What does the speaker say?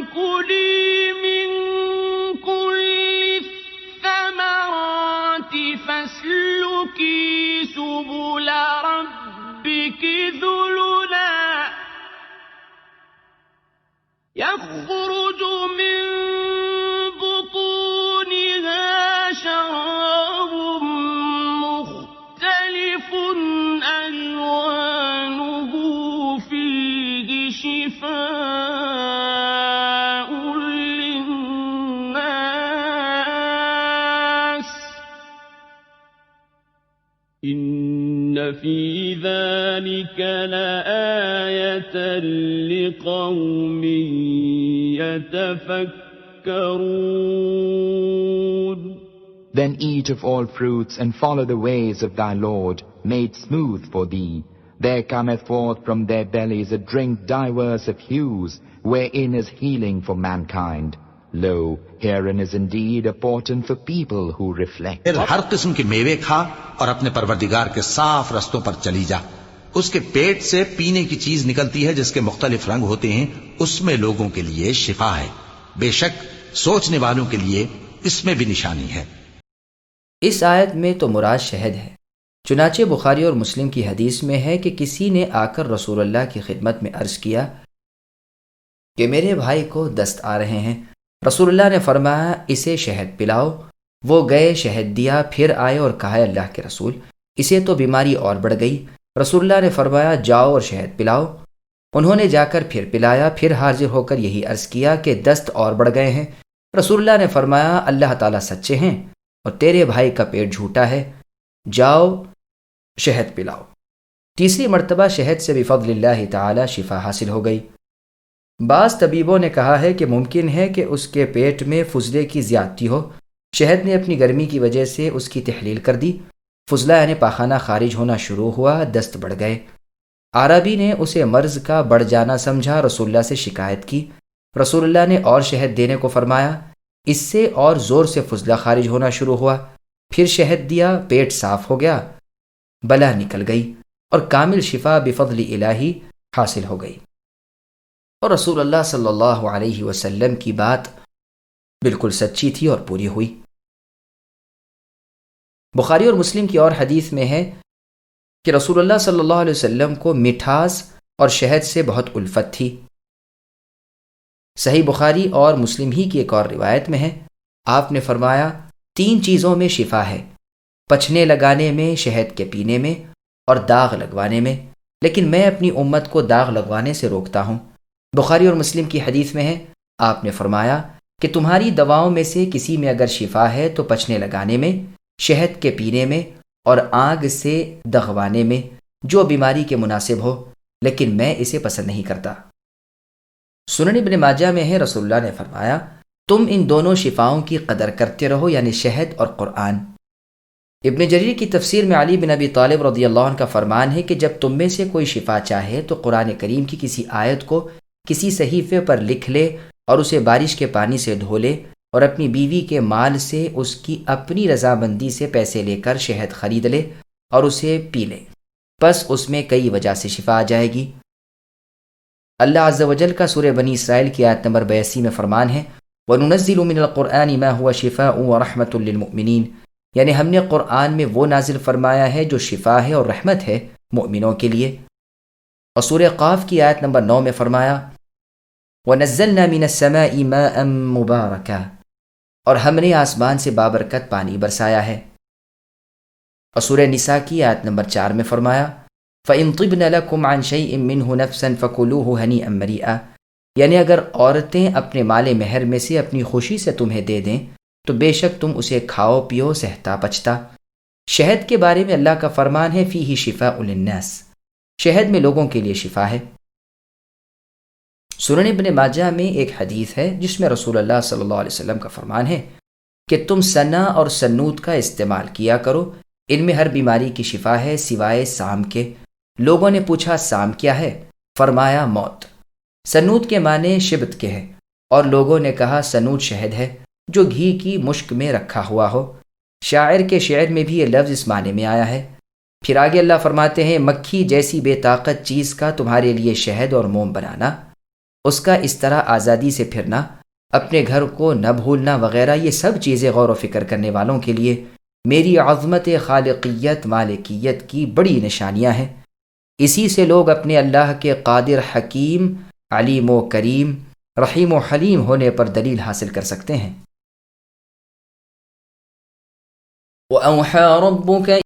فكلي من كل الثمرات فاسلكي سبل ربك ذللا يخرج من بطونها شراب مختلف ألوانه فيه شفاء للناس إن في ذلك لآية لقوم يتفكرون. Then eat of all fruits and follow the ways of thy Lord, made smooth for thee. There cometh forth from their bellies a drink diverse of hues, wherein is healing for mankind. Lo, herein is indeed a portent for people who reflect. پھر ہر قسم کے میوے کھا اور اپنے پروردگار کے صاف رستوں پر چلی جا. اس کے پیٹ سے پینے کی چیز نکلتی ہے جس کے مختلف رنگ ہوتے ہیں، اس میں لوگوں کے لیے شفا ہے. بے شک سوچنے والوں کے لیے اس میں بھی نشانی ہے. اس آیت میں تو مراد شہد ہے. چنانچہ بخاری اور مسلم کی حدیث میں ہے کہ کسی نے آ کر رسول اللہ کی خدمت میں عرض کیا کہ میرے بھائی کو دست آ رہے ہیں. رسول اللہ نے فرمایا اسے شہد پلاؤ. وہ گئے، شہد دیا، پھر آئے اور کہا اللہ کے رسول اسے تو بیماری اور بڑھ گئی. رسول اللہ نے فرمایا جاؤ اور شہد پلاؤ. انہوں نے جا کر پھر پلایا، پھر حاضر ہو کر یہی عرض کیا کہ دست اور بڑھ گئے ہیں. رسول اللہ نے فرمایا اللہ تعالیٰ سچے ہیں اور تیرے بھائی کا پیٹ جھوٹا ہے، جاؤ شہد پلاؤ. تیسری مرتبہ شہد سے بفضل اللہ تعالی شفا حاصل ہو گئی. بعض طبیبوں نے کہا ہے کہ ممکن ہے کہ اس کے پیٹ میں فضلے کی زیادتی ہو. شہد نے اپنی گرمی کی وجہ سے اس کی تحلیل کر دی. فضلہ یعنی پاخانہ خارج ہونا شروع ہوا، دست بڑھ گئے. عربی نے اسے مرض کا بڑھ جانا سمجھا، رسول اللہ سے شکایت کی. رسول اللہ نے اور شہد دینے کو فرمایا. اس سے اور زور سے فضلہ خارج ہونا شروع ہوا. پھر شہد دیا، پیٹ صاف ہو گیا، بلا نکل گئی اور کامل شفا بفضل الہی حاصل ہو گئی. اور رسول اللہ صلی اللہ علیہ وسلم کی بات بالکل سچی تھی اور پوری ہوئی. بخاری اور مسلم کی اور حدیث میں ہے کہ رسول اللہ صلی اللہ علیہ وسلم کو مٹھاس اور شہد سے بہت الفت تھی. صحیح بخاری اور مسلم ہی کی ایک اور روایت میں ہے آپ نے فرمایا 3 چیزوں میں شفا ہے، پچھنے لگانے میں، شہد کے پینے میں اور داغ لگوانے میں، لیکن میں اپنی امت کو داغ لگوانے سے روکتا ہوں. بخاری اور مسلم کی حدیث میں ہے آپ نے فرمایا کہ تمہاری دواؤں میں سے کسی میں اگر شفا ہے تو پچھنے لگانے میں، شہد کے پینے میں اور آگ سے دغوانے میں، جو بیماری کے مناسب ہو، لیکن میں اسے پسند نہیں کرتا. سنن ابن ماجہ میں ہے رسول اللہ نے فرمایا تم ان دونوں شفاؤں کی قدر کرتے رہو، یعنی شہد اور قرآن. ابن جریر کی تفسیر میں علی بن ابی طالب رضی اللہ عنہ کا فرمان ہے کہ جب تم میں سے کوئی شفا چاہے تو قرآن کریم کی کسی آیت کو کسی صحیفے پر لکھ لے اور اسے بارش کے پانی سے دھو لے اور اپنی بیوی کے مال سے اس کی اپنی رضامندی سے پیسے لے کر شہد خرید لے اور اسے پی لے، پس اس میں کئی وجہ سے شفا آ جائے گی. اللہ عز و جل کا سورہ بنی اسرائیل کی آیت نمبر 82 میں فرمان ہے وَنُنَزِّلُ مِنَ الْقُرْآنِ مَا هُوَ شِفَاءٌ وَرَحْمَةٌ لِّلْمُؤْمِنِينَ، یعنی ہم نے قرآن میں وہ نازل فرمایا ہے جو شفا ہے اور رحمت ہے مؤمنوں کے لیے. اور سورہ قاف کی آیت نمبر 9 میں فرمایا وَنَزَّلْنَا مِنَ السَّمَاءِ مَاءً مُبَارَكًا، اور ہم نے آسمان سے بابرکت پانی برسایا ہے. اور سورہ نساء کی آیت نمبر 4 میں فرمایا فَإِن طِبْنَ لَكُمْ عَنْ شَيْءٍ مِّنْهُ نَفْسًا فَكُلُوهُ هَنِيئًا مَرِيئًا، یعنی اگر عورتیں اپنے مال مہر میں سے اپنی خوشی سے تمہیں دے دیں تو بے شک تم اسے کھاؤ پیو سہتا پچتا. شہد کے بارے میں اللہ کا فرمان ہے فیہ شفاء للناس، شہد میں لوگوں کے لیے شفا ہے. سنن ابن ماجہ میں ایک حدیث ہے جس میں رسول اللہ صلی اللہ علیہ وسلم کا فرمان ہے کہ تم سنا اور سنوت کا استعمال کیا کرو، ان میں ہر بیماری کی شفا ہے سوائے سام کے. لوگوں نے پوچھا سام کیا ہے؟ فرمایا موت. سنوت کے معنی شبت کے ہیں اور لوگوں نے کہا سنوت شہد ہے جو گھی کی مشک میں رکھا ہوا ہو. شاعر کے شعر میں بھی یہ لفظ اس معنی میں آیا ہے. پھر آگے اللہ فرماتے ہیں مکھی جیسی بے طاقت چیز کا تمہارے لیے شہد اور موم بنانا اس کا اس طرح آزادی سے پھرنا، اپنے گھر کو نہ بھولنا وغیرہ، یہ سب چیزیں غور و فکر کرنے والوں کے لیے میری عظمت خالقیت مالکیت کی بڑی نشانیاں ہیں۔ اسی سے لوگ اپنے اللہ کے قادر، حکیم، علیم و کریم، رحیم و حلیم ہونے پر دلیل حاصل کر سکتے ہیں۔ وَأَوْحَى رَبُّكَ